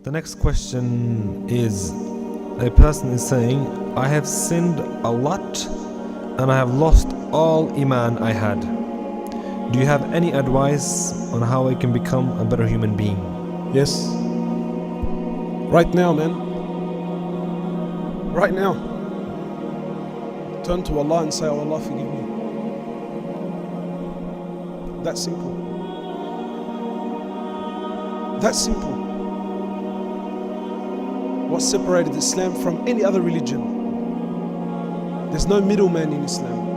The next question is, a person is saying, I have sinned a lot and I have lost all Iman I had. Do you have any advice on how I can become a better human being? Yes. Right now, man. Right now. Turn to Allah and say, oh Allah, forgive me. That simple. That simple. What separated Islam from any other religion? There's no middleman in Islam.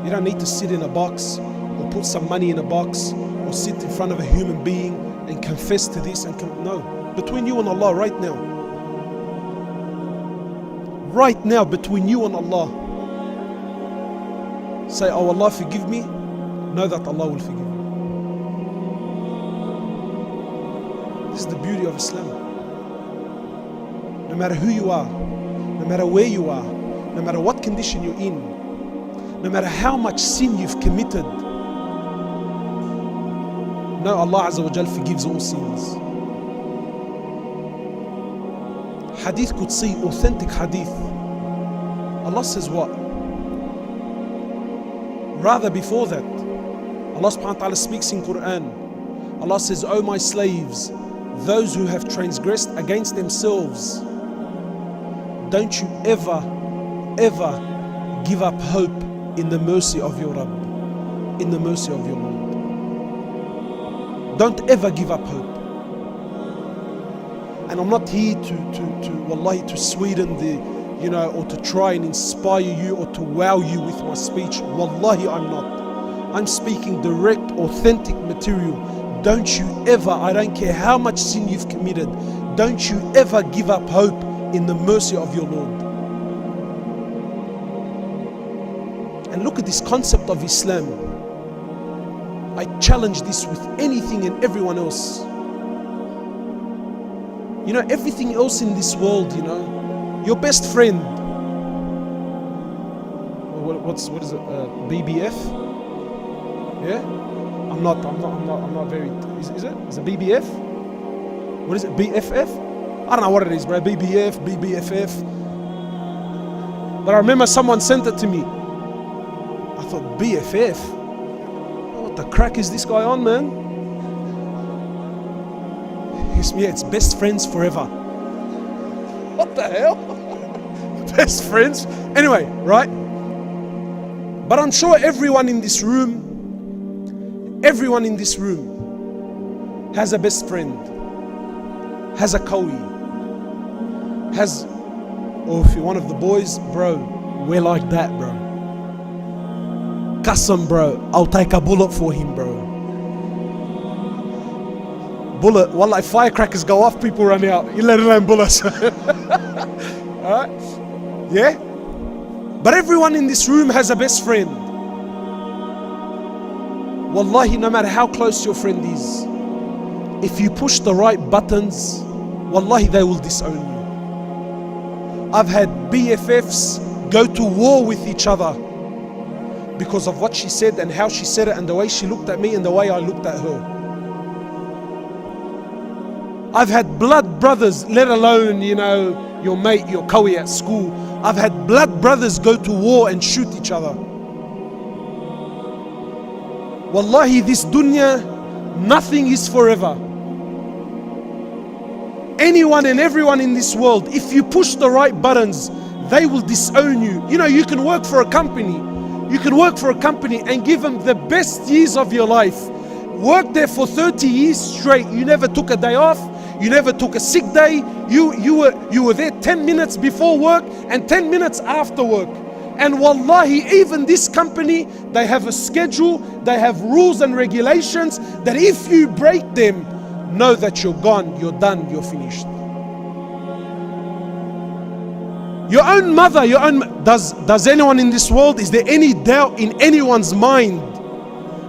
You don't need to sit in a box or put some money in a box or sit in front of a human being and confess to this and no. Between you and Allah right now. Right now, between you and Allah. Say, oh Allah, forgive me. Know that Allah will forgive you. This is the beauty of Islam. No matter who you are, no matter where you are, no matter what condition you're in, no matter how much sin you've committed, no, Allah Azza wa Jal forgives all sins. Hadith Qudsi, authentic hadith. Allah says what? Rather before that, Allah subhanahu wa ta'ala speaks in Quran. Allah says, O my slaves, those who have transgressed against themselves, don't you ever give up hope in the mercy of your Rabb, in the mercy of your Lord. Don't ever give up hope. And I'm not here to sweeten the, or to try and inspire you or to wow you with my speech. Wallahi, I'm not. I'm speaking direct, authentic material. Don't you ever, I don't care how much sin you've committed, don't you ever give up hope in the mercy of your Lord. And look at this concept of Islam. I challenge this with anything and everyone else. Everything else in this world, your best friend. What is it? BBF? Yeah? I'm not very. Is it? Is it BBF? What is it? BFF? I don't know what it is, bro. BBF, BBFF. But I remember someone sent it to me. I thought, BFF? What the crack is this guy on, man? Yeah, it's best friends forever. What the hell? Best friends? Anyway, right? But I'm sure everyone in this room has a best friend, has a kawi, or if you're one of the boys, bro, we're like that, bro. Qasam, bro, I'll take a bullet for him, bro. Bullet, wallah, if firecrackers go off, people run out. You let alone bullets. Alright? Yeah? But everyone in this room has a best friend. Wallahi, no matter how close your friend is, if you push the right buttons, wallahi, they will disown you. I've had BFFs go to war with each other because of what she said and how she said it and the way she looked at me and the way I looked at her. I've had blood brothers, let alone, your mate, your kawi at school. I've had blood brothers go to war and shoot each other. Wallahi, this dunya, nothing is forever. Anyone and everyone in this world, if you push the right buttons, they will disown you. You can work for a company. You can work for a company and give them the best years of your life. Work there for 30 years straight. You never took a day off. You never took a sick day. You were there 10 minutes before work and 10 minutes after work. And wallahi, even this company, they have a schedule, they have rules and regulations that if you break them, know that you're gone, you're done, you're finished. Your own mother, does anyone in this world, is there any doubt in anyone's mind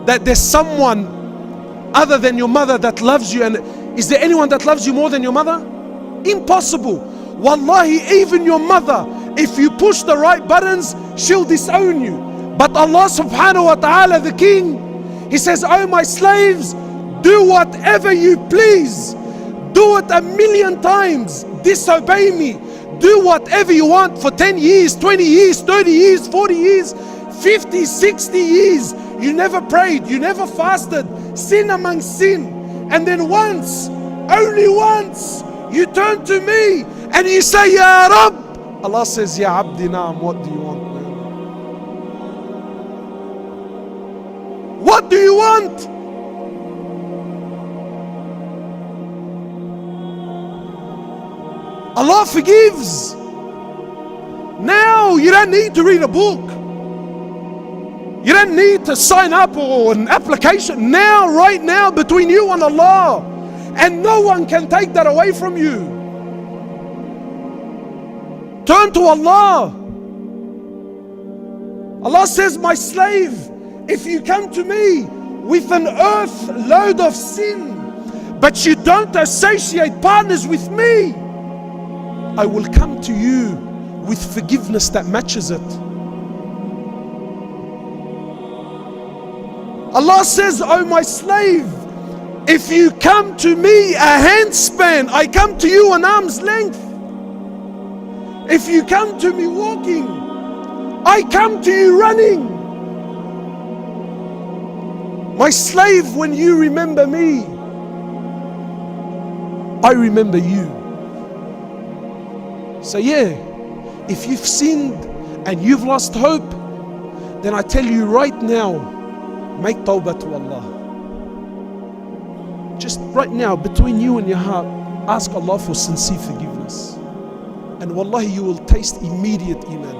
that there's someone other than your mother that loves you? And is there anyone that loves you more than your mother? Impossible. Wallahi, even your mother, if you push the right buttons, she'll disown you. But Allah subhanahu wa ta'ala, the King, He says, oh my slaves, do whatever you please. Do it 1,000,000 times. Disobey me. Do whatever you want for 10 years, 20 years, 30 years, 40 years, 50, 60 years. You never prayed, you never fasted. Sin among sin. And then once, only once, you turn to me and you say, Ya Rab. Allah says, Ya Abdi Naam, what do you want, man? What do you want? Allah forgives. Now you don't need to read a book. You don't need to sign up or an application. Now, right now, between you and Allah. And no one can take that away from you. Turn to Allah. Allah says, my slave, if you come to me with an earth load of sin, but you don't associate partners with me, I will come to you with forgiveness that matches it. Allah says, oh my slave, if you come to me a handspan, I come to you an arm's length. If you come to me walking, I come to you running. My slave, when you remember me, I remember you. So yeah, if you've sinned and you've lost hope, then I tell you right now, make tawbah to Allah. Just right now, between you and your heart, ask Allah for sincere forgiveness. And wallahi, you will taste immediate Iman.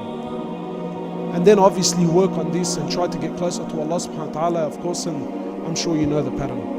And then obviously work on this and try to get closer to Allah subhanahu wa ta'ala, of course, and I'm sure you know the pattern.